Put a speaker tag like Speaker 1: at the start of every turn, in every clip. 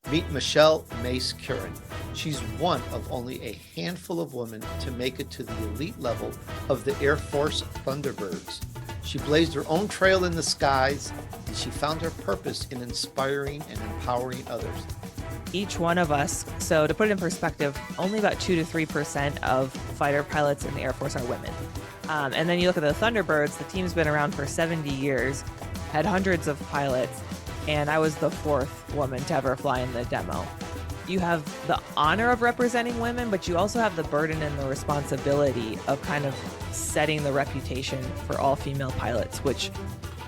Speaker 1: Meet Michelle Mace Curran. She's one of only a handful of women to make it to the elite level of the Air Force Thunderbirds. She blazed her own trail in the skies, and she found her purpose in inspiring and empowering others.
Speaker 2: Each one of us, so to put it in perspective, only about 2 to 3% of fighter pilots in the Air Force are women. And then you look at the Thunderbirds, the team's been around for 70 years, had hundreds of pilots, and I was the fourth woman to ever fly in the demo. You have the honor of representing women, but you also have the burden and the responsibility of kind of setting the reputation for all female pilots, which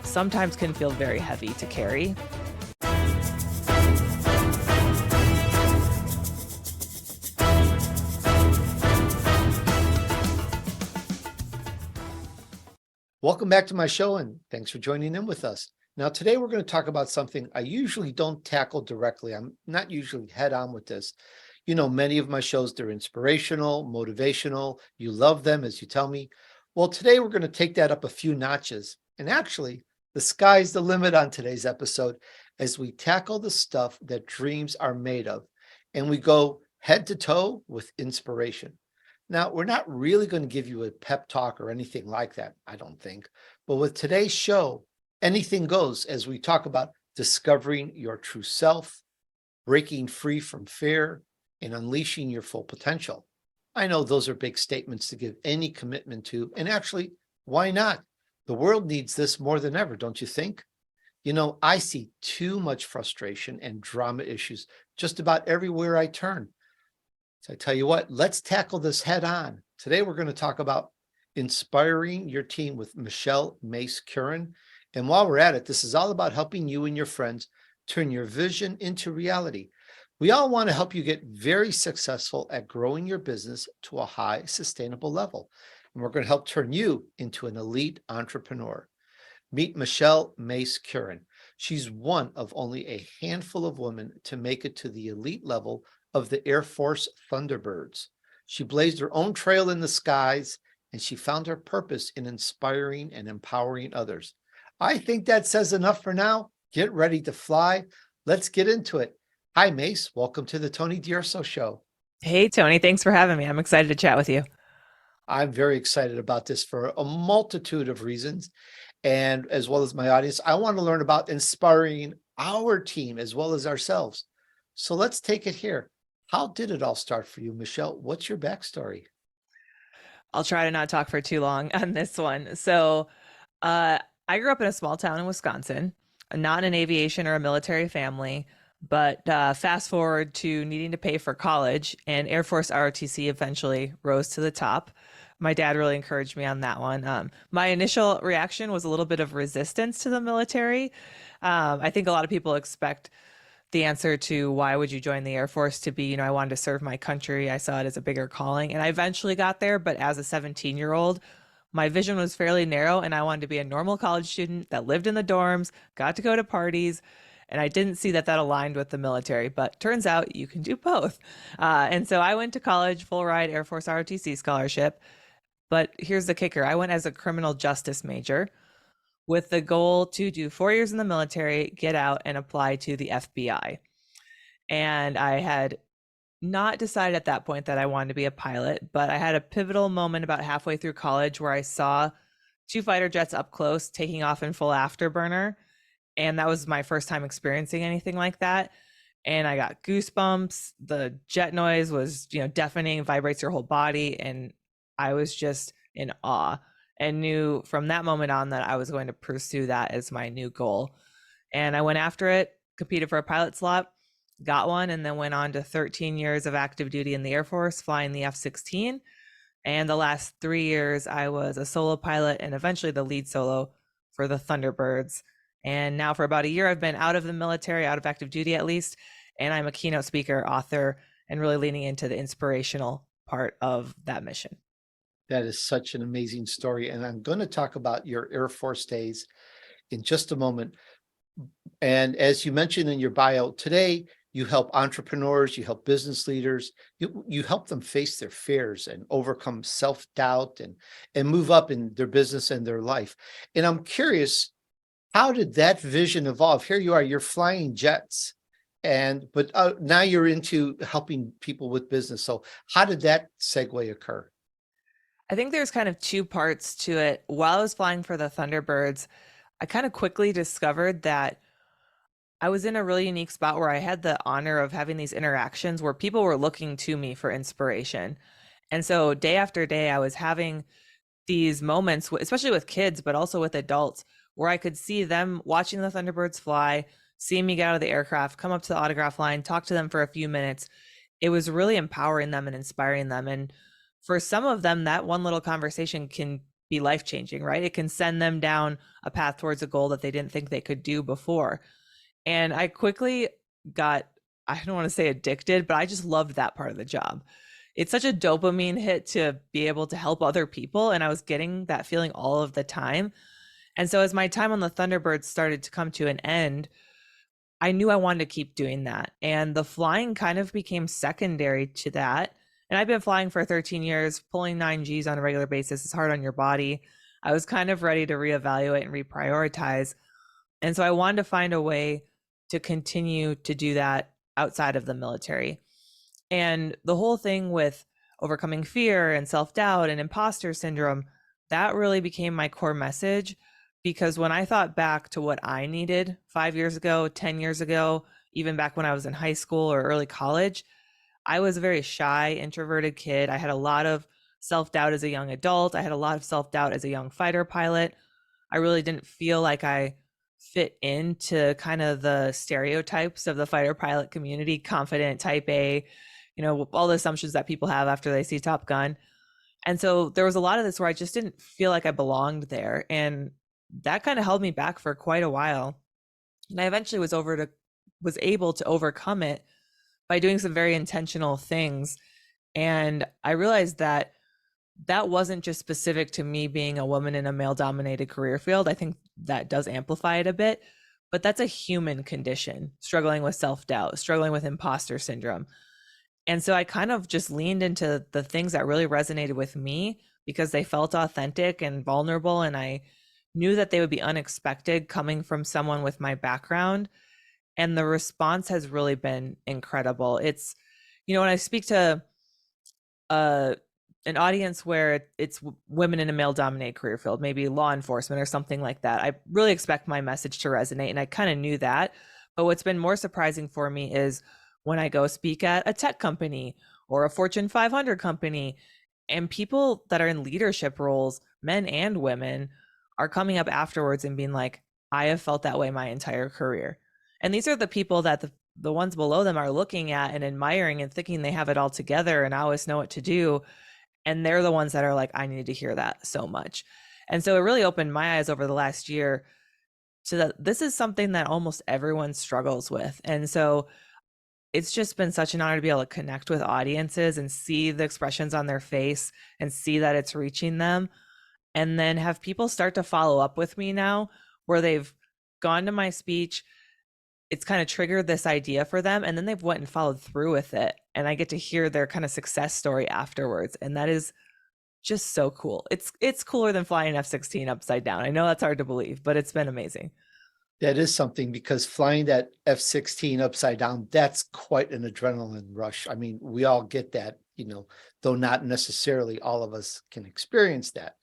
Speaker 2: sometimes can feel very heavy to carry.
Speaker 1: Welcome back to my show, and thanks for joining in with us. Now, today we're going to talk about something I usually don't tackle directly. I'm not usually head on with this. You know, many of my shows, they're inspirational, motivational. You love them, as you tell me. Well, today we're going to take that up a few notches. And actually, the sky's the limit on today's episode as we tackle the stuff that dreams are made of. And we go head to toe with inspiration. Now, we're not really going to give you a pep talk or anything like that, I don't think. But with today's show, anything goes as we talk about discovering your true self, breaking free from fear, and unleashing your full potential. I know those are big statements to give any commitment to, and actually, why not? The world needs this more than ever, don't you think? You know, I see too much frustration and drama issues just about everywhere I turn. So I tell you what, let's tackle this head on. Today, we're going to talk about inspiring your team with Michelle Mace Curran. And while we're at it, this is all about helping you and your friends turn your vision into reality. We all want to help you get very successful at growing your business to a high sustainable level. And we're going to help turn you into an elite entrepreneur. Meet Michelle Mace Curran. She's one of only a handful of women to make it to the elite level of the Air Force Thunderbirds. She blazed her own trail in the skies, and she found her purpose in inspiring and empowering others. I think that says enough for now. Get ready to fly. Let's get into it. Hi, Mace. Welcome to the Tony DUrso Show.
Speaker 2: Hey, Tony, thanks for having me. I'm excited to chat with you.
Speaker 1: I'm very excited about this for a multitude of reasons. And as well as my audience, I want to learn about inspiring our team as well as ourselves. So let's take it here. How did it all start for you, Michelle? What's your backstory?
Speaker 2: I'll try to not talk for too long on this one. I grew up in a small town in Wisconsin, not an aviation or a military family, but fast forward to needing to pay for college, and Air Force ROTC eventually rose to the top. My dad really encouraged me on that one. My initial reaction was a little bit of resistance to the military. I think a lot of people expect the answer to why would you join the Air Force to be, I wanted to serve my country. I saw it as a bigger calling, and I eventually got there. But as a 17-year-old, my vision was fairly narrow, and I wanted to be a normal college student that lived in the dorms, got to go to parties, and I didn't see that aligned with the military. But turns out you can do both. And so I went to college, full ride Air Force ROTC scholarship. But here's the kicker. I went as a criminal justice major with the goal to do 4 years in the military, get out, and apply to the FBI. And I had not decided at that point that I wanted to be a pilot, but I had a pivotal moment about halfway through college where I saw 2 fighter jets up close taking off in full afterburner. And that was my first time experiencing anything like that. And I got goosebumps. The jet noise was, deafening, vibrates your whole body. And I was just in awe and knew from that moment on that I was going to pursue that as my new goal. And I went after it, competed for a pilot slot, got one, and then went on to 13 years of active duty in the Air Force, flying the F-16. And the last 3 years, I was a solo pilot and eventually the lead solo for the Thunderbirds. And now for about a year, I've been out of the military, out of active duty at least, and I'm a keynote speaker, author, and really leaning into the inspirational part of that mission.
Speaker 1: That is such an amazing story. And I'm going to talk about your Air Force days in just a moment. And as you mentioned in your bio, today you help entrepreneurs, you help business leaders, you help them face their fears and overcome self-doubt and move up in their business and their life. And I'm curious, how did that vision evolve? Here you are, you're flying jets. And but now you're into helping people with business. So how did that segue occur?
Speaker 2: I think there's kind of two parts to it. While I was flying for the Thunderbirds, I kind of quickly discovered that I was in a really unique spot where I had the honor of having these interactions where people were looking to me for inspiration. And so day after day, I was having these moments, especially with kids, but also with adults, where I could see them watching the Thunderbirds fly, seeing me get out of the aircraft, come up to the autograph line, talk to them for a few minutes. It was really empowering them and inspiring them. And for some of them, that one little conversation can be life changing, right? It can send them down a path towards a goal that they didn't think they could do before. And I quickly got, I don't want to say addicted, but I just loved that part of the job. It's such a dopamine hit to be able to help other people. And I was getting that feeling all of the time. And so as my time on the Thunderbirds started to come to an end, I knew I wanted to keep doing that. And the flying kind of became secondary to that. And I've been flying for 13 years, pulling 9Gs on a regular basis is hard on your body. I was kind of ready to reevaluate and reprioritize. And so I wanted to find a way to continue to do that outside of the military. And the whole thing with overcoming fear and self doubt and imposter syndrome, that really became my core message. Because when I thought back to what I needed 5 years ago, 10 years ago, even back when I was in high school or early college, I was a very shy, introverted kid. I had a lot of self doubt as a young adult. I had a lot of self doubt as a young fighter pilot. I really didn't feel like I fit into kind of the stereotypes of the fighter pilot community, confident, type A, all the assumptions that people have after they see Top Gun. And so there was a lot of this where I just didn't feel like I belonged there. And that kind of held me back for quite a while. And I eventually was able to overcome it by doing some very intentional things. And I realized that that wasn't just specific to me being a woman in a male dominated career field. I think that does amplify it a bit, but that's a human condition, struggling with self doubt, struggling with imposter syndrome. And so I kind of just leaned into the things that really resonated with me because they felt authentic and vulnerable. And I knew that they would be unexpected coming from someone with my background. And the response has really been incredible. It's, when I speak to uh, an audience where it's women in a male dominated career field, maybe law enforcement or something like that, I really expect my message to resonate. And I kind of knew that. But what's been more surprising for me is when I go speak at a tech company or a Fortune 500 company, and people that are in leadership roles, men and women, are coming up afterwards and being like, I have felt that way my entire career. And these are the people that the ones below them are looking at and admiring and thinking they have it all together and always know what to do. And they're the ones that are like, I need to hear that so much. And so it really opened my eyes over the last year to that this is something that almost everyone struggles with. And so it's just been such an honor to be able to connect with audiences and see the expressions on their face and see that it's reaching them. And then have people start to follow up with me now where they've gone to my speech. It's kind of triggered this idea for them. And then they've went and followed through with it. And I get to hear their kind of success story afterwards. And that is just so cool. It's cooler than flying an F-16 upside down. I know that's hard to believe, but it's been amazing.
Speaker 1: That is something, because flying that F-16 upside down, that's quite an adrenaline rush. I mean, we all get that, though not necessarily all of us can experience that.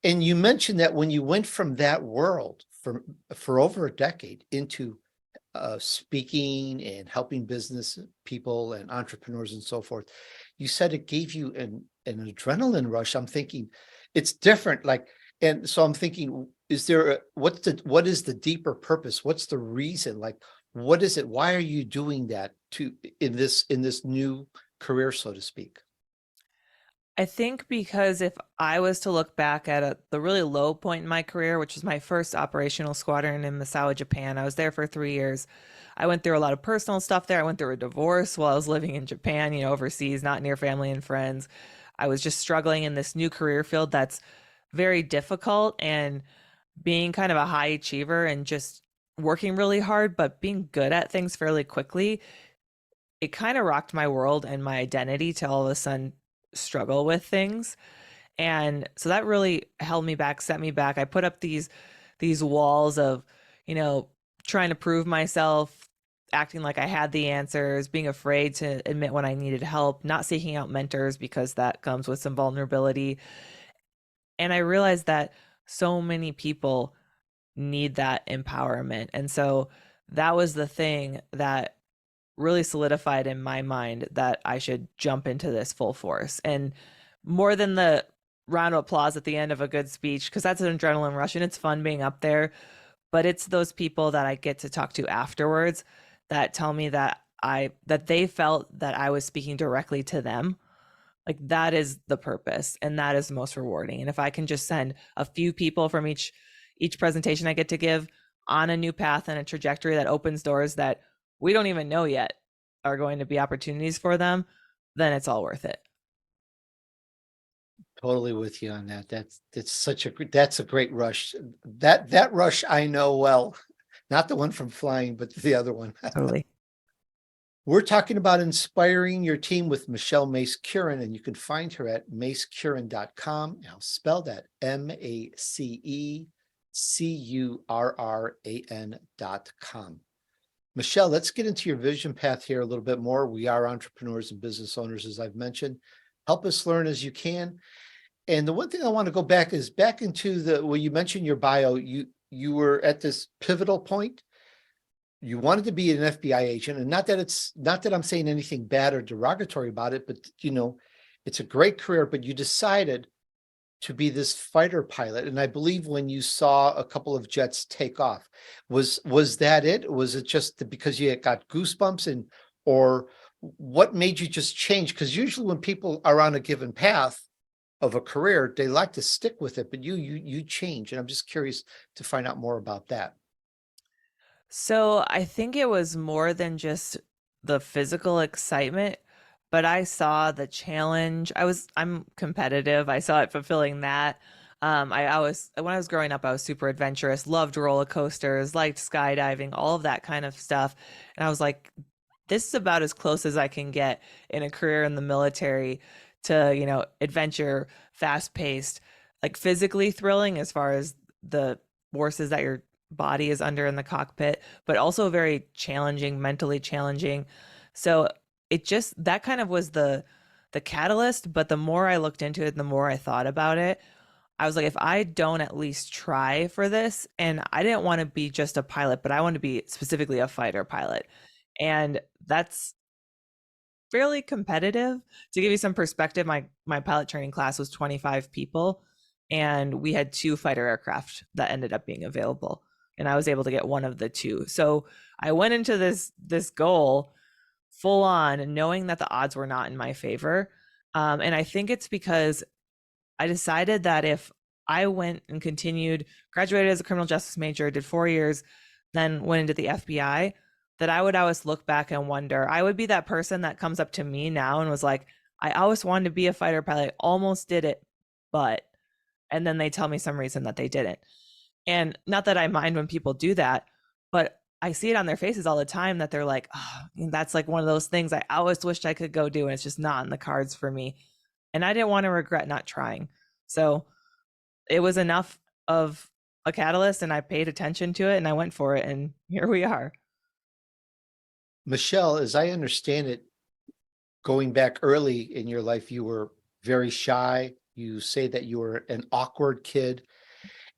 Speaker 1: And you mentioned that when you went from that world for over a decade into speaking and helping business people and entrepreneurs and so forth, you said it gave you an adrenaline rush. I'm thinking it's different. And so I'm thinking, what is the deeper purpose? What's the reason? What is it? Why are you doing that in this new career, so to speak?
Speaker 2: I think because if I was to look back at the really low point in my career, which was my first operational squadron in Misawa, Japan, I was there for 3 years. I went through a lot of personal stuff there. I went through a divorce while I was living in Japan, overseas, not near family and friends. I was just struggling in this new career field that's very difficult, and being kind of a high achiever and just working really hard, but being good at things fairly quickly, it kind of rocked my world and my identity to all of a sudden struggle with things. And so that really held me back, set me back. I put up these walls of, trying to prove myself, acting like I had the answers, being afraid to admit when I needed help, not seeking out mentors because that comes with some vulnerability. And I realized that so many people need that empowerment. And so that was the thing that really solidified in my mind that I should jump into this full force. And more than the round of applause at the end of a good speech, because that's an adrenaline rush and it's fun being up there, but it's those people that I get to talk to afterwards that tell me that they felt that I was speaking directly to them. Like that is the purpose and that is the most rewarding. And if I can just send a few people from each presentation I get to give on a new path and a trajectory that opens doors that we don't even know yet are going to be opportunities for them, then it's all worth it.
Speaker 1: Totally with you on that. That's a great rush. That rush I know well, not the one from flying, but the other one.
Speaker 2: Totally.
Speaker 1: We're talking about inspiring your team with Michelle Mace Curran, and you can find her at macecurran.com. I'll spell that MACECURRAN.com. Michelle, let's get into your vision path here a little bit more. We are entrepreneurs and business owners, as I've mentioned. Help us learn as you can. And the one thing I want to go back into well, you mentioned your bio, you were at this pivotal point. You wanted to be an FBI agent, and not that I'm saying anything bad or derogatory about it, but it's a great career, but you decided to be this fighter pilot. And I believe when you saw a couple of jets take off, was that it? Was it just because you got goosebumps or what made you just change? Because usually when people are on a given path of a career, they like to stick with it, but you change. And I'm just curious to find out more about that.
Speaker 2: So I think it was more than just the physical excitement, but I saw the challenge. I'm competitive. I saw it fulfilling that. I was when I was growing up, I was super adventurous, loved roller coasters, liked skydiving, all of that kind of stuff. And I was like, this is about as close as I can get in a career in the military to, adventure, fast paced, like physically thrilling as far as the forces that your body is under in the cockpit, but also very challenging, mentally challenging. So it just that kind of was the catalyst. But the more I looked into it, the more I thought about it, I was like, if I don't at least try for this, and I didn't want to be just a pilot, but I want to be specifically a fighter pilot. And that's fairly competitive. To give you some perspective, my pilot training class was 25 people, and we had 2 fighter aircraft that ended up being available, and I was able to get one of the 2. So I went into this goal full on, knowing that the odds were not in my favor. And I think it's because I decided that if I went and continued, graduated as a criminal justice major, did 4 years, then went into the FBI, that I would always look back and wonder. I would be that person that comes up to me now and was like, I always wanted to be a fighter pilot, almost did it, but, and then they tell me some reason that they didn't. And not that I mind when people do that, but I see it on their faces all the time that they're like, oh, that's like one of those things I always wished I could go do, and it's just not in the cards for me. And I didn't want to regret not trying. So it was enough of a catalyst, and I paid attention to it and I went for it, and here we are.
Speaker 1: Michelle, as I understand it, going back early in your life, you were very shy. You say that you were an awkward kid,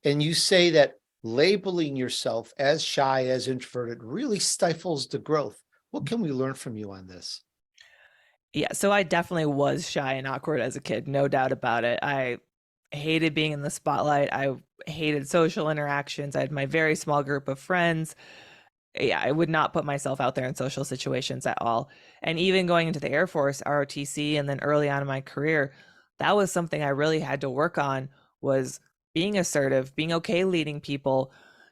Speaker 1: and you say that labeling yourself as shy, as introverted, really stifles the growth. What can we learn from you on this?
Speaker 2: Yeah, so I definitely was shy and awkward as a kid, no doubt about it. I hated being in the spotlight. I hated social interactions. I had my very small group of friends. Yeah, I would not put myself out there in social situations at all. And even going into the Air Force, ROTC, and then early on in my career, that was something I really had to work on, was being assertive, being okay leading people,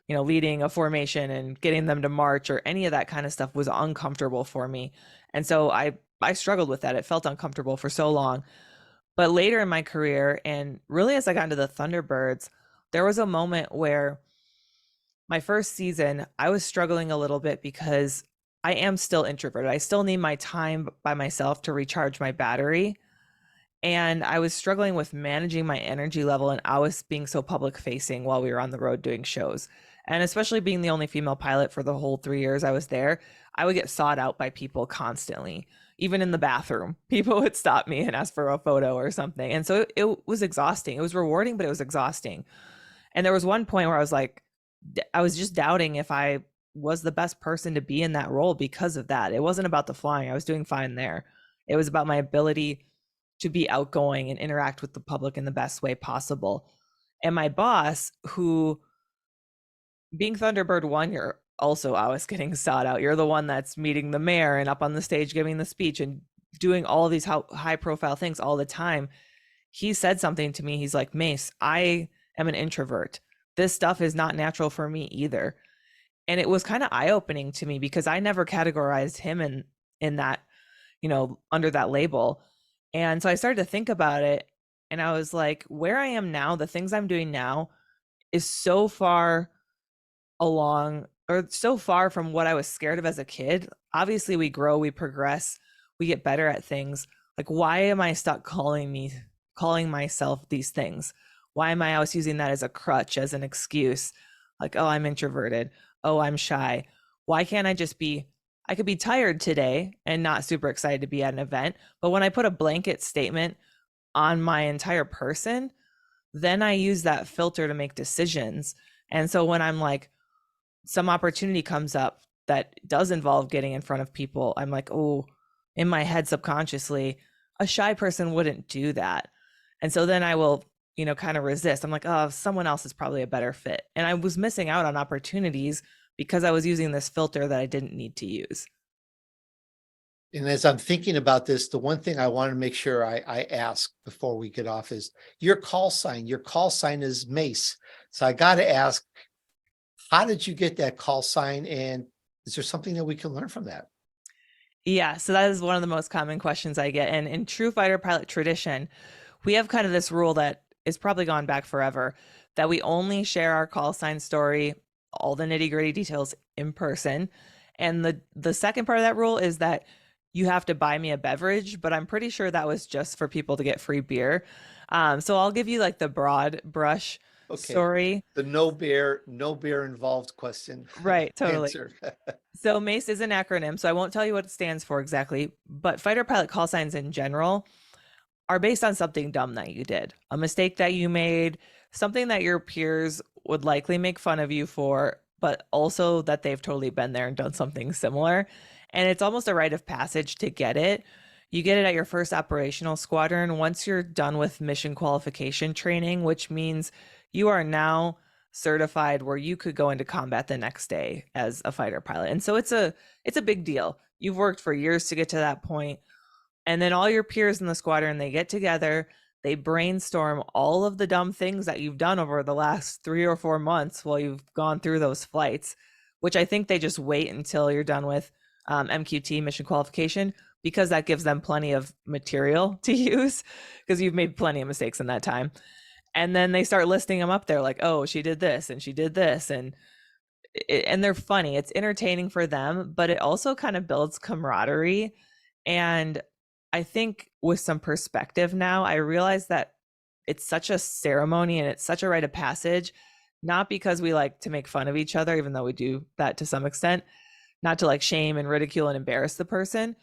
Speaker 2: leading a formation and getting them to march or any of that kind of stuff was uncomfortable for me. And so I struggled with that. It felt uncomfortable for so long. But later in my career, and really as I got into the Thunderbirds, there was a moment where my first season, I was struggling a little bit because I am still introverted. I still need my time by myself to recharge my battery. And I was struggling with managing my energy level, and I was being so public facing while we were on the road doing shows. And especially being the only female pilot for the whole 3 years I was there, I would get sought out by people constantly. Even in the bathroom, people would stop me and ask for a photo or something. And so it was exhausting. It was rewarding, but it was exhausting. And there was one point where I was like, I was just doubting if I was the best person to be in that role because of that. It wasn't about the flying. I was doing fine there. It was about my ability to be outgoing and interact with the public in the best way possible. And my boss, who, being Thunderbird 1, you're also always getting sought out. You're the one that's meeting the mayor and up on the stage giving the speech and doing all these high profile things all the time. He said something to me. He's like, Mace, I am an introvert. This stuff is not natural for me either. And it was kind of eye opening to me because I never categorized him in that, under that label. And so I started to think about it, and I was like, where I am now, the things I'm doing now is so far along, or so far from what I was scared of as a kid. Obviously we grow, we progress, we get better at things. Like, why am I stuck calling myself these things? Why am I always using that as a crutch, as an excuse? Like, oh, I'm introverted. Oh, I'm shy. Why can't I just be, I could be tired today and not super excited to be at an event. But when I put a blanket statement on my entire person, then I use that filter to make decisions. And so when I'm like, some opportunity comes up that does involve getting in front of people, I'm like, oh, in my head subconsciously, a shy person wouldn't do that. And so then I will, kind of resist. I'm like, oh, someone else is probably a better fit. And I was missing out on opportunities because I was using this filter that I didn't need to use.
Speaker 1: And as I'm thinking about this, the one thing I want to make sure I ask before we get off is your call sign. Your call sign is Mace. So I got to ask, how did you get that call sign? And is there something that we can learn from that?
Speaker 2: Yeah, so that is one of the most common questions I get. And in true fighter pilot tradition, we have kind of this rule that is probably gone back forever, that we only share our call sign story, all the nitty-gritty details, in person. And the second part of that rule is that you have to buy me a beverage, but I'm pretty sure that was just for people to get free beer. So I'll give you like the broad brush
Speaker 1: Okay.
Speaker 2: story.
Speaker 1: The no bear involved question.
Speaker 2: Right, totally.
Speaker 1: Answer.
Speaker 2: So MACE is an acronym, so I won't tell you what it stands for exactly, but fighter pilot call signs in general are based on something dumb that you did, a mistake that you made, something that your peers would likely make fun of you for, but also that they've totally been there and done something similar. And it's almost a rite of passage to get it. You get it at your first operational squadron once you're done with mission qualification training, which means you are now certified where you could go into combat the next day as a fighter pilot. And so it's a big deal. You've worked for years to get to that point. And then all your peers in the squadron, they get together, they brainstorm all of the dumb things that you've done over the last 3 or 4 months while you've gone through those flights, which I think they just wait until you're done with MQT, mission qualification, because that gives them plenty of material to use because you've made plenty of mistakes in that time. And then they start listing them up there like, oh, she did this and she did this. And they're funny. It's entertaining for them, but it also kind of builds camaraderie. And I think with some perspective now, I realize that it's such a ceremony and it's such a rite of passage, not because we like to make fun of each other, even though we do that to some extent, not to like shame and ridicule and embarrass the person,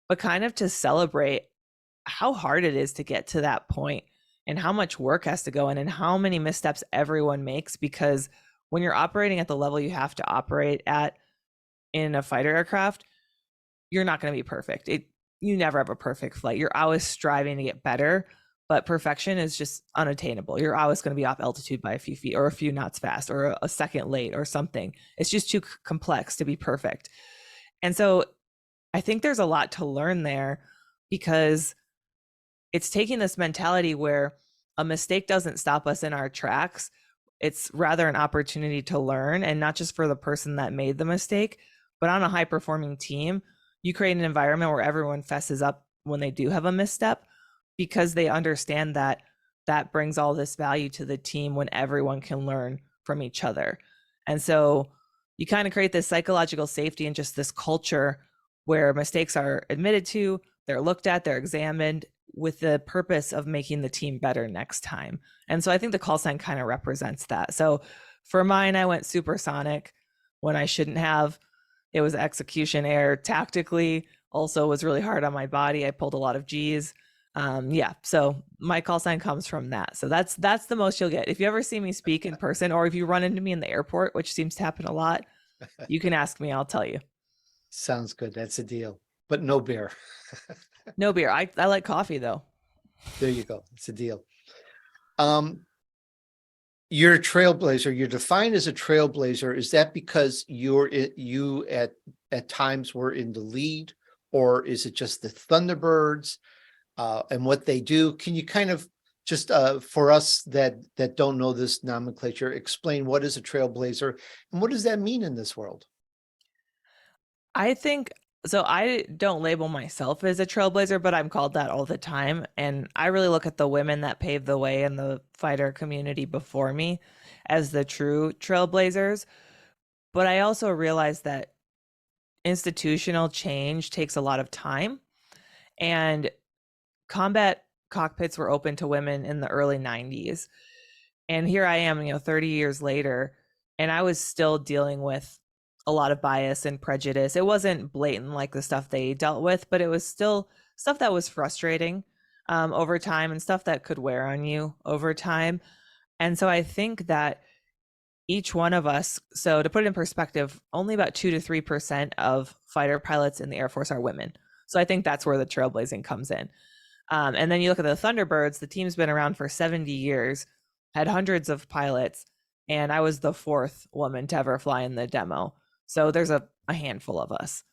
Speaker 2: but kind of to celebrate how hard it is to get to that point and how much work has to go in and how many missteps everyone makes. Because when you're operating at the level you have to operate at in a fighter aircraft, you're not going to be perfect. You never have a perfect flight. You're always striving to get better, but perfection is just unattainable. You're always going to be off altitude by a few feet or a few knots fast or a second late or something. It's just too complex to be perfect. And so I think there's a lot to learn there, because it's taking this mentality where a mistake doesn't stop us in our tracks. It's rather an opportunity to learn, and not just for the person that made the mistake, but on a high performing team, you create an environment where everyone fesses up when they do have a misstep, because they understand that that brings all this value to the team when everyone can learn from each other. And so you kind of create this psychological safety and just this culture where mistakes are admitted to, they're looked at, they're examined with the purpose of making the team better next time. And so I think the call sign kind of represents that. So For mine, I went supersonic when I shouldn't have. It was execution air tactically, also was really hard on my body. I pulled a lot of G's. Yeah, so my call sign comes from that. So that's the most you'll get. If you ever see me speak in person, or if you run into me in the airport, which seems to happen a lot, you can ask me, I'll tell you.
Speaker 1: Sounds good. That's a deal. But no beer.
Speaker 2: No beer. I like coffee though.
Speaker 1: There you go. It's a deal. Um, you're a trailblazer. You're defined as a trailblazer. Is that because you at times were in the lead, or is it just the Thunderbirds and what they do? Can you kind of just for us that don't know this nomenclature, explain what is a trailblazer and what does that mean in this world?
Speaker 2: I think so. I don't label myself as a trailblazer, but I'm called that all the time. And I really look at the women that paved the way in the fighter community before me as the true trailblazers. But I also realize that institutional change takes a lot of time. And combat cockpits were open to women in the early 90s. And here I am, 30 years later, and I was still dealing with a lot of bias and prejudice. It wasn't blatant like the stuff they dealt with, but it was still stuff that was frustrating over time, and stuff that could wear on you over time. And so I think that each one of us, so to put it in perspective, only about 2 to 3% of fighter pilots in the Air Force are women. So I think that's where the trailblazing comes in. And then you look at the Thunderbirds, the team's been around for 70 years, had hundreds of pilots, and I was the fourth woman to ever fly in the demo. So there's a handful of us.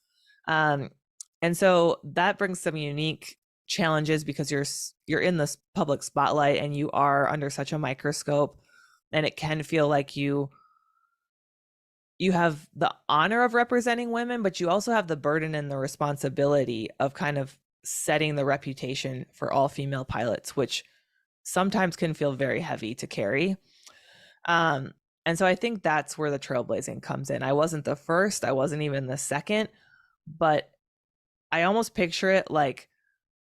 Speaker 2: Um, and so that brings some unique challenges because you're in this public spotlight and you are under such a microscope, and it can feel like you have the honor of representing women, but you also have the burden and the responsibility of kind of setting the reputation for all female pilots, which sometimes can feel very heavy to carry. Um, and so I think that's where the trailblazing comes in. I wasn't the first, I wasn't even the second, but I almost picture it like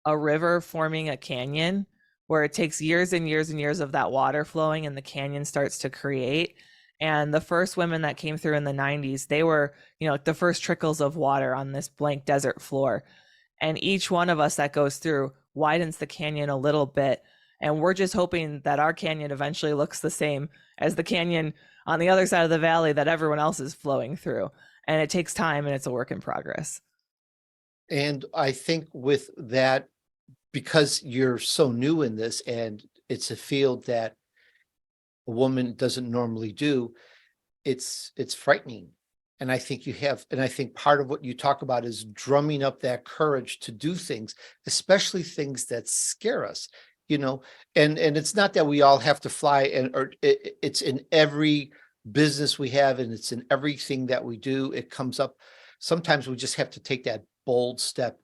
Speaker 2: a river forming a canyon where it takes years and years and years of that water flowing and the canyon starts to create. And the first women that came through in the 90s, they were, like the first trickles of water on this blank desert floor. And each one of us that goes through widens the canyon a little bit. And we're just hoping that our canyon eventually looks the same as the canyon on the other side of the valley that everyone else is flowing through. And it takes time and it's a work in progress.
Speaker 1: And I think with that, because you're so new in this and it's a field that a woman doesn't normally do, it's frightening. And I think and I think part of what you talk about is drumming up that courage to do things, especially things that scare us, and it's not that we all have to fly, or it's in every business we have, and it's in everything that we do. It comes up. Sometimes we just have to take that bold step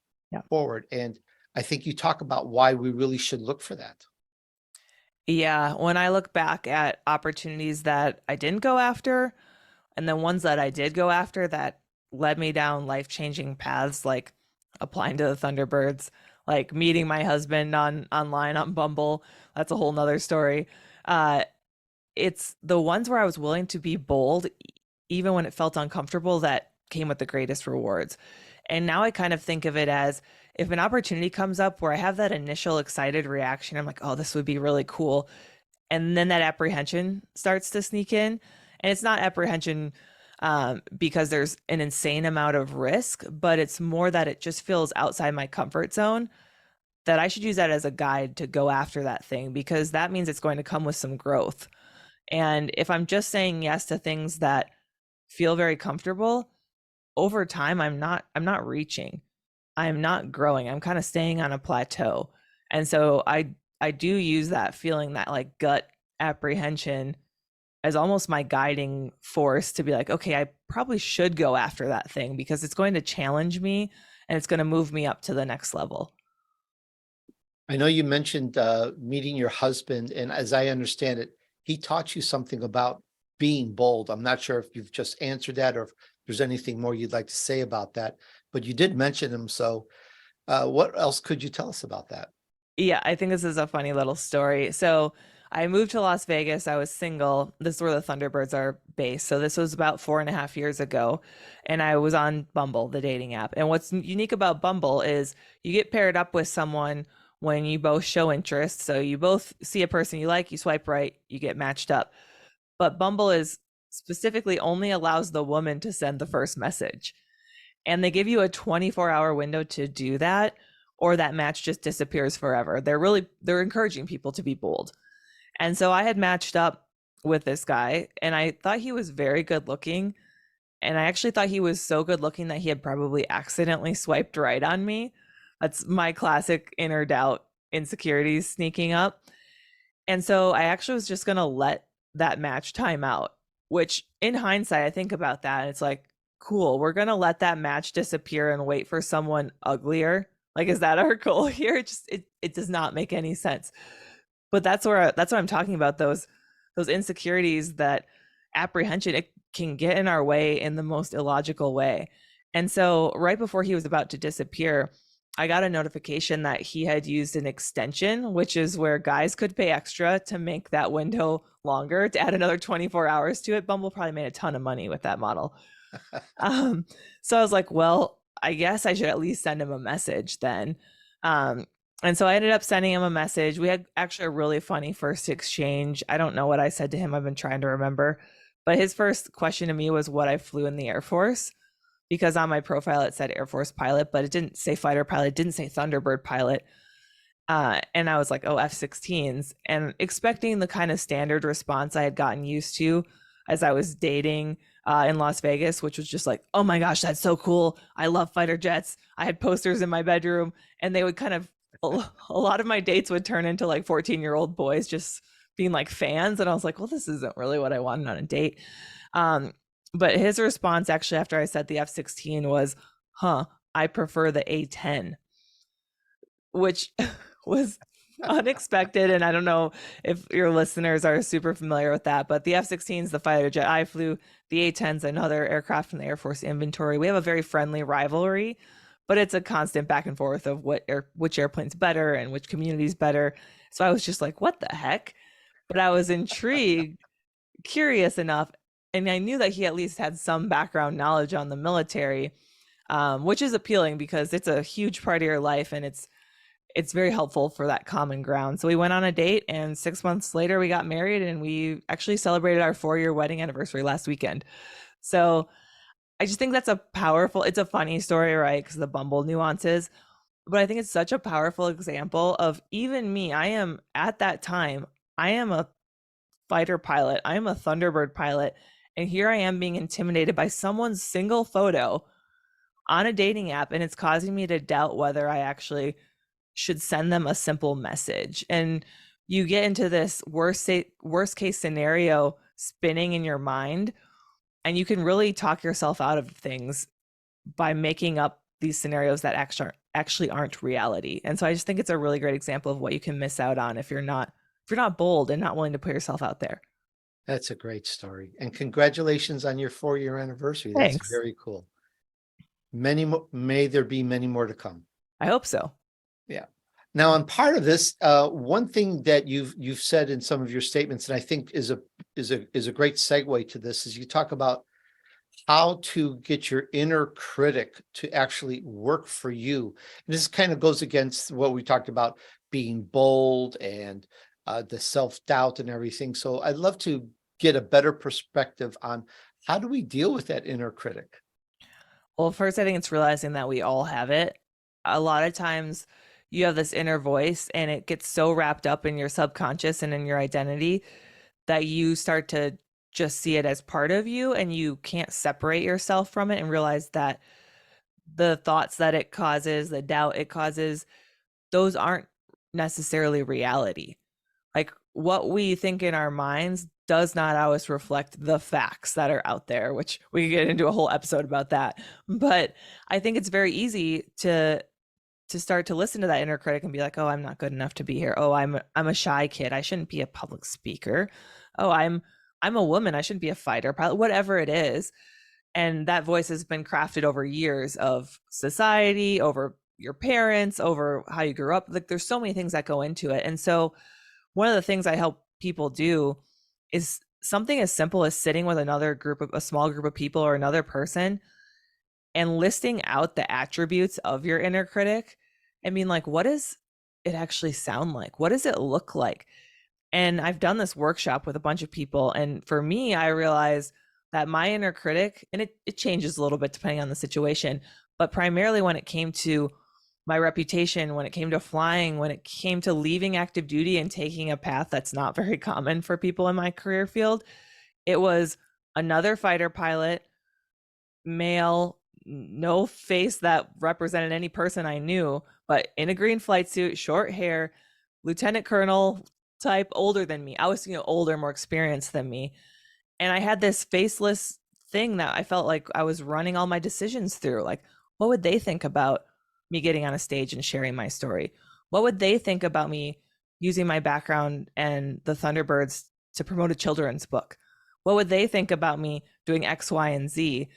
Speaker 1: forward. And I think you talk about why we really should look for that.
Speaker 2: Yeah, when I look back at opportunities that I didn't go after, and then ones that I did go after that led me down life-changing paths, like applying to the Thunderbirds, like meeting my husband online on Bumble. That's a whole nother story. Uh, it's the ones where I was willing to be bold, even when it felt uncomfortable, that came with the greatest rewards. And now I kind of think of it as if an opportunity comes up where I have that initial excited reaction, I'm like, oh, this would be really cool. And then that apprehension starts to sneak in. And it's not apprehension because there's an insane amount of risk, but it's more that it just feels outside my comfort zone, that I should use that as a guide to go after that thing, because that means it's going to come with some growth. And if I'm just saying yes to things that feel very comfortable, over time I'm not reaching. I'm not growing. I'm kind of staying on a plateau. And so I do use that feeling, that like gut apprehension, as almost my guiding force to be like, okay, I probably should go after that thing because it's going to challenge me and it's going to move me up to the next level.
Speaker 1: I know you mentioned meeting your husband, and as I understand it, he taught you something about being bold. I'm not sure if you've just answered that or if there's anything more you'd like to say about that, but you did mention him. So what else could you tell us about that?
Speaker 2: Yeah, I think this is a funny little story. So I moved to Las Vegas. I was single. This is where the Thunderbirds are based. So this was about 4.5 years ago. And I was on Bumble, the dating app. And what's unique about Bumble is you get paired up with someone when you both show interest. So you both see a person you like, you swipe right, you get matched up. But Bumble is specifically only allows the woman to send the first message. And they give you a 24-hour window to do that, or that match just disappears forever. They're encouraging people to be bold. And so I had matched up with this guy, and I thought he was very good looking. And I actually thought he was so good looking that he had probably accidentally swiped right on me. That's my classic inner doubt, insecurities sneaking up. And so I actually was just going to let that match time out, which in hindsight, I think about that. And it's like, cool, we're going to let that match disappear and wait for someone uglier. Like, is that our goal here? It does not make any sense. But that's what I'm talking about. Those insecurities, that apprehension, it can get in our way in the most illogical way. And so right before he was about to disappear, I got a notification that he had used an extension, which is where guys could pay extra to make that window longer, to add another 24 hours to it. Bumble probably made a ton of money with that model. So I was like, well, I guess I should at least send him a message then. And so I ended up sending him a message. We had actually a really funny first exchange. I don't know what I said to him. I've been trying to remember. But his first question to me was what I flew in the Air Force, because on my profile it said Air Force pilot, but it didn't say fighter pilot. It didn't say Thunderbird pilot. And I was like, oh, F-16s. And expecting the kind of standard response I had gotten used to as I was dating in Las Vegas, which was just like, oh my gosh, that's so cool. I love fighter jets. I had posters in my bedroom, and they would kind of, a lot of my dates would turn into like 14-year-old boys just being like fans. And I was like, well, this isn't really what I wanted on a date. But his response actually after I said the F-16 was, I prefer the A-10, which was unexpected. And I don't know if your listeners are super familiar with that, but the F-16 is the fighter jet I flew. The A-10 is another aircraft from the Air Force inventory. We have a very friendly rivalry, but it's a constant back and forth of which airplane's better and which community's better. So I was just like, what the heck? But I was intrigued, curious enough, and I knew that he at least had some background knowledge on the military, which is appealing because it's a huge part of your life, and it's very helpful for that common ground. So we went on a date, and 6 months later we got married, and we actually celebrated our 4-year wedding anniversary last weekend. So I just think that's it's a funny story, right? Because the Bumble nuances, but I think it's such a powerful example of even me. I am at that time, I am a fighter pilot. I am a Thunderbird pilot. And here I am being intimidated by someone's single photo on a dating app. And it's causing me to doubt whether I actually should send them a simple message. And you get into this worst case scenario spinning in your mind, and you can really talk yourself out of things by making up these scenarios that actually aren't reality. And so I just think it's a really great example of what you can miss out on if you're not bold and not willing to put yourself out there.
Speaker 1: That's a great story. And congratulations on your 4-year anniversary. That's
Speaker 2: Thanks.
Speaker 1: very cool. May there be many more to come.
Speaker 2: I hope so.
Speaker 1: Yeah. Now, on part of this, one thing that you've said in some of your statements, and I think is a great segue to this, is you talk about how to get your inner critic to actually work for you. And this kind of goes against what we talked about, being bold and the self-doubt and everything. So I'd love to get a better perspective on how do we deal with that inner critic?
Speaker 2: Well, first, I think it's realizing that we all have it. A lot of times you have this inner voice, and it gets so wrapped up in your subconscious and in your identity that you start to just see it as part of you, and you can't separate yourself from it and realize that the thoughts that it causes, the doubt it causes, those aren't necessarily reality. Like, what we think in our minds does not always reflect the facts that are out there, which we could get into a whole episode about that. But I think it's very easy to start to listen to that inner critic and be like, oh, I'm not good enough to be here. Oh, I'm a shy kid. I shouldn't be a public speaker. Oh, I'm a woman. I shouldn't be a fighter pilot, whatever it is. And that voice has been crafted over years of society, over your parents, over how you grew up. Like, there's so many things that go into it. And so one of the things I help people do is something as simple as sitting with a small group of people or another person and listing out the attributes of your inner critic. I mean, like, what does it actually sound like? What does it look like? And I've done this workshop with a bunch of people. And for me, I realized that my inner critic, and it changes a little bit depending on the situation, but primarily when it came to my reputation, when it came to flying, when it came to leaving active duty and taking a path that's not very common for people in my career field, it was another fighter pilot, male, no face that represented any person I knew, but in a green flight suit, short hair, lieutenant colonel type, older than me. I was, older, more experienced than me. And I had this faceless thing that I felt like I was running all my decisions through. Like, what would they think about me getting on a stage and sharing my story? What would they think about me using my background and the Thunderbirds to promote a children's book? What would they think about me doing X, Y, and Z?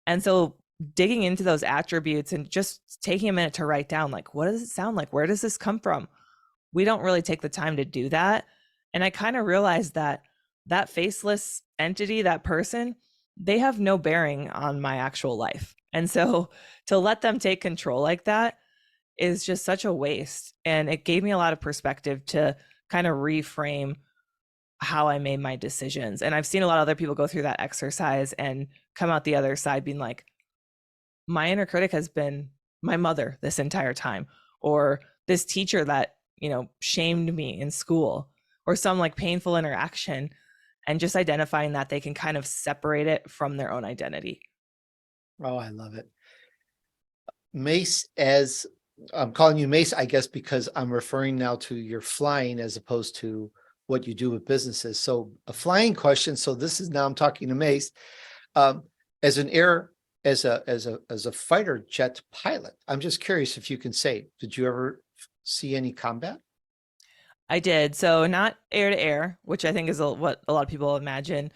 Speaker 2: And so digging into those attributes and just taking a minute to write down, like, what does it sound like? Where does this come from? We don't really take the time to do that. And I kind of realized that that faceless entity, that person, they have no bearing on my actual life. And so to let them take control like that is just such a waste. And it gave me a lot of perspective to kind of reframe how I made my decisions. And I've seen a lot of other people go through that exercise and come out the other side being like, my inner critic has been my mother this entire time, or this teacher that, shamed me in school, or some like painful interaction, and just identifying that they can kind of separate it from their own identity.
Speaker 1: Oh, I love it. Mace, as I'm calling you Mace, I guess, because I'm referring now to your flying as opposed to what you do with businesses. So a flying question. So this is now I'm talking to Mace. As an air, as a fighter jet pilot, I'm just curious if you can say, did you ever see any combat?
Speaker 2: I did. So not air to air, which I think is what a lot of people imagine.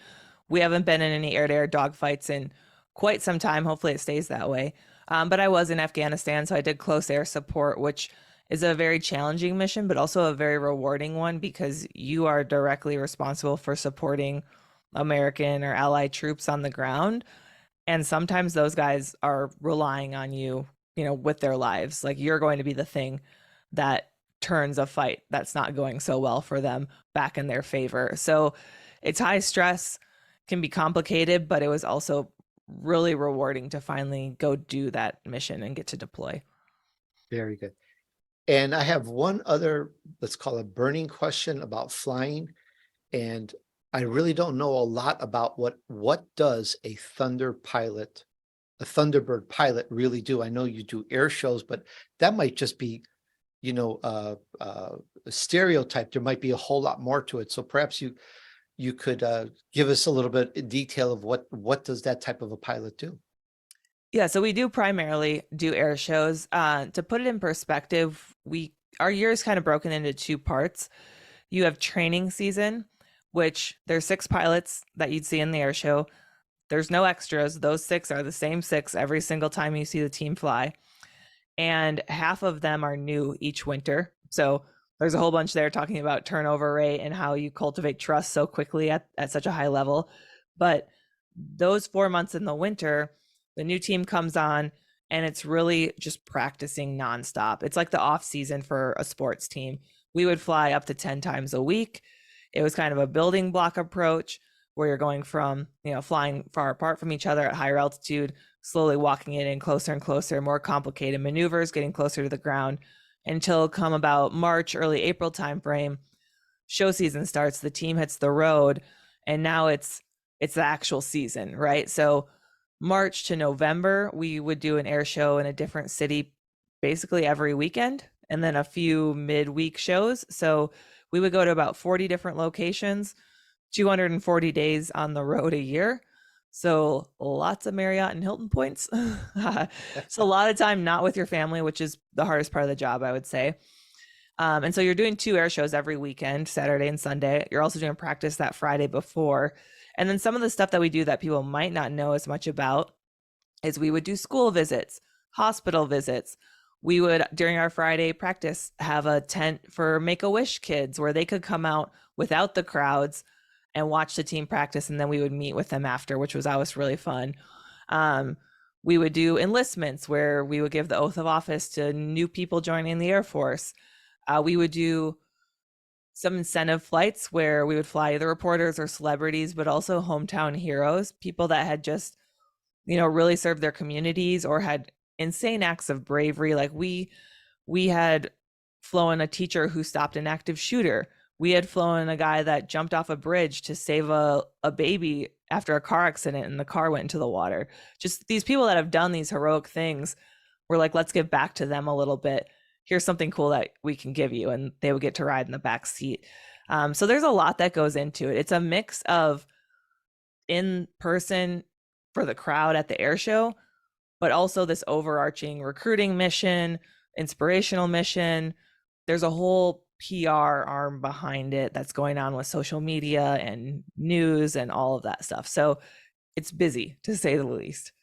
Speaker 2: We haven't been in any air to air dogfights in quite some time. Hopefully it stays that way. But I was in Afghanistan, so I did close air support, which is a very challenging mission, but also a very rewarding one because you are directly responsible for supporting American or allied troops on the ground. And sometimes those guys are relying on you, with their lives. Like, you're going to be the thing that turns a fight that's not going so well for them back in their favor. So it's high stress, can be complicated, but it was also really rewarding to finally go do that mission and get to deploy.
Speaker 1: Very good. And I have one other, let's call it burning question about flying. And I really don't know a lot about what does a Thunderbird pilot really do? I know you do air shows, but that might just be, a stereotype. There might be a whole lot more to it. So perhaps you could give us a little bit of detail of what does that type of a pilot do?
Speaker 2: Yeah, so we do primarily do air shows. To put it in perspective, our year is kind of broken into two parts. You have training season, which there's 6 pilots that you'd see in the air show. There's no extras. Those 6 are the same 6 every single time you see the team fly. And half of them are new each winter. So there's a whole bunch there talking about turnover rate and how you cultivate trust so quickly at such a high level. But those 4 months in the winter, the new team comes on and it's really just practicing nonstop. It's like the off season for a sports team. We would fly up to 10 times a week. It was kind of a building block approach where you're going from, flying far apart from each other at higher altitude, slowly walking it in closer and closer, more complicated maneuvers, getting closer to the ground until come about March, early April timeframe, show season starts, the team hits the road, and now it's the actual season, right? So March to November, we would do an air show in a different city basically every weekend, and then a few midweek shows. So we would go to about 40 different locations, 240 days on the road a year. So lots of Marriott and Hilton points. So a lot of time not with your family, which is the hardest part of the job, I would say. And so you're doing 2 air shows every weekend, Saturday and Sunday. You're also doing practice that Friday before. And then some of the stuff that we do that people might not know as much about is we would do school visits, hospital visits, we would, during our Friday practice, have a tent for Make-A-Wish kids where they could come out without the crowds and watch the team practice, and then we would meet with them after, which was always really fun. Um, we would do enlistments where we would give the oath of office to new people joining the Air Force. We would do some incentive flights where we would fly either reporters or celebrities, but also hometown heroes, people that had just, really served their communities or had insane acts of bravery. Like we had flown a teacher who stopped an active shooter. We had flown a guy that jumped off a bridge to save a baby after a car accident and the car went into the water. Just these people that have done these heroic things, we're like, let's give back to them a little bit. Here's something cool that we can give you. And they would get to ride in the back seat. So there's a lot that goes into it. It's a mix of in person for the crowd at the air show, but also this overarching recruiting mission, inspirational mission. There's a whole PR arm behind it that's going on with social media and news and all of that stuff. So it's busy, to say the least.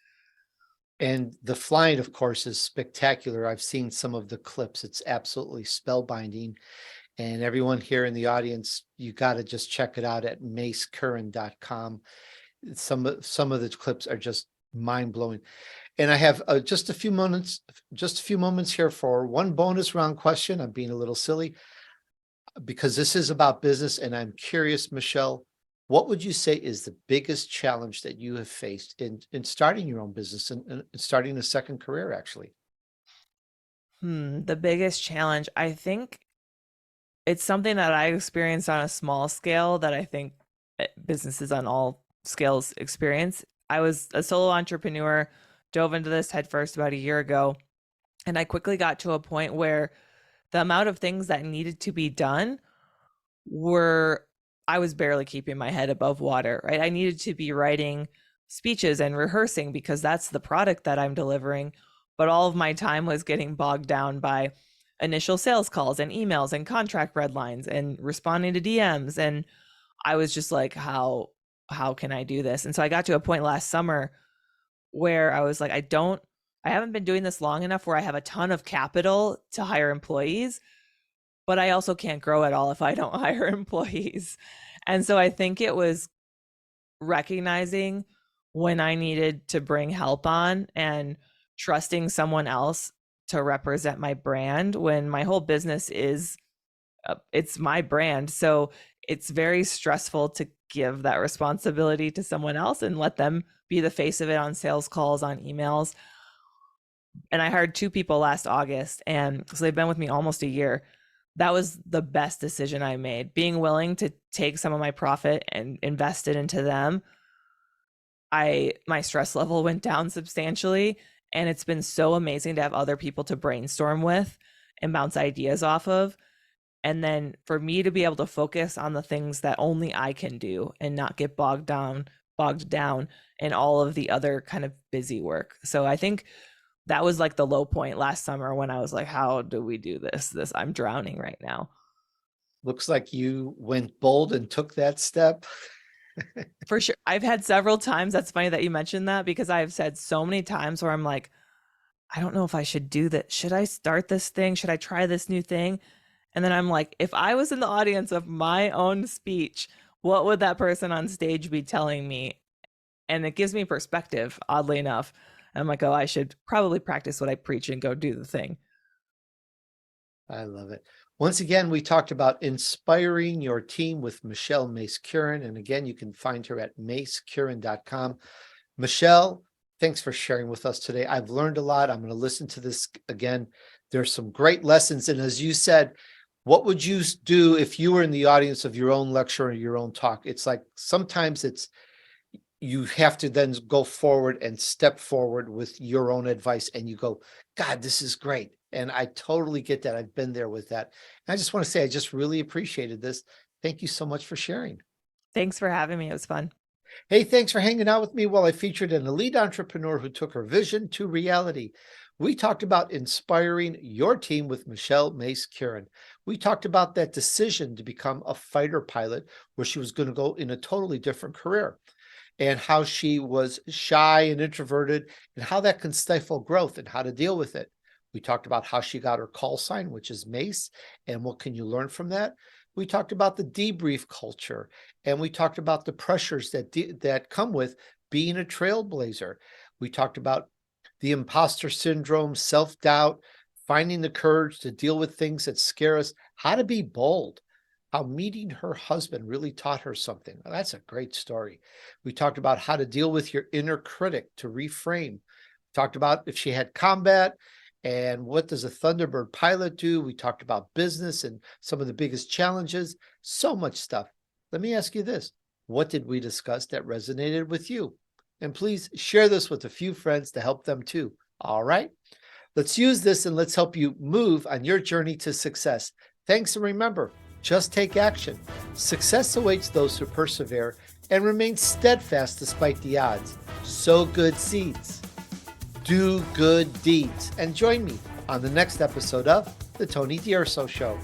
Speaker 1: And the flying, of course, is spectacular. I've seen some of the clips. It's absolutely spellbinding. And everyone here in the audience, you got to just check it out at macecurran.com. Some of the clips are just mind-blowing. And I have just a few moments here for one bonus round question. I'm being a little silly because this is about business, and I'm curious, Michelle, what would you say is the biggest challenge that you have faced in starting your own business and starting a second career, actually?
Speaker 2: The biggest challenge, I think it's something that I experienced on a small scale that I think businesses on all scales experience. I was a solo entrepreneur, dove into this headfirst about a year ago, and I quickly got to a point where the amount of things that needed to be done were, I was barely keeping my head above water, right? I needed to be writing speeches and rehearsing because that's the product that I'm delivering. But all of my time was getting bogged down by initial sales calls and emails and contract red lines and responding to DMs. And I was just like, how can I do this? And so I got to a point last summer where I was like, I haven't been doing this long enough where I have a ton of capital to hire employees, but I also can't grow at all if I don't hire employees. And so I think it was recognizing when I needed to bring help on and trusting someone else to represent my brand when my whole business is it's my brand. So it's very stressful to give that responsibility to someone else and let them be the face of it on sales calls, on emails. And I hired 2 people last August, and so they've been with me almost a year. That was the best decision I made. Being willing to take some of my profit and invest it into them. My stress level went down substantially, and it's been so amazing to have other people to brainstorm with and bounce ideas off of. And then for me to be able to focus on the things that only I can do and not get bogged down in all of the other kind of busy work. So I think that was like the low point last summer when I was like, how do we do this? I'm drowning right now.
Speaker 1: Looks like you went bold and took that step.
Speaker 2: For sure. I've had several times. That's funny that you mentioned that because I've said so many times where I'm like, I don't know if I should do that. Should I start this thing? Should I try this new thing? And then I'm like, if I was in the audience of my own speech, what would that person on stage be telling me? And it gives me perspective, oddly enough. I'm like, oh, I should probably practice what I preach and go do the thing.
Speaker 1: I love it. Once again, we talked about inspiring your team with Michelle Mace Curran. And again, you can find her at macecurran.com. Michelle, thanks for sharing with us today. I've learned a lot. I'm going to listen to this again. There's some great lessons. And as you said, what would you do if you were in the audience of your own lecture or your own talk? It's like sometimes you have to then go forward and step forward with your own advice and you go, God, this is great. And I totally get that. I've been there with that. And I just want to say, I just really appreciated this. Thank you so much for sharing.
Speaker 2: Thanks for having me. It was fun.
Speaker 1: Hey, thanks for hanging out with me while I featured an elite entrepreneur who took her vision to reality. We talked about inspiring your team with Michelle Mace Curran. We talked about that decision to become a fighter pilot, where she was going to go in a totally different career, and how she was shy and introverted, and how that can stifle growth and how to deal with it. We talked about how she got her call sign, which is Mace, and what can you learn from that? We talked about the debrief culture, and we talked about the pressures that come with being a trailblazer. We talked about the imposter syndrome, self-doubt, finding the courage to deal with things that scare us, how to be bold, how meeting her husband really taught her something. Well, that's a great story. We talked about how to deal with your inner critic to reframe. Talked about if she had combat and what does a Thunderbird pilot do. We talked about business and some of the biggest challenges, so much stuff. Let me ask you this. What did we discuss that resonated with you? And please share this with a few friends to help them too. All right, let's use this and let's help you move on your journey to success. Thanks, and remember, just take action. Success awaits those who persevere and remain steadfast despite the odds. Sow good seeds, do good deeds, and join me on the next episode of The Tony DUrso Show.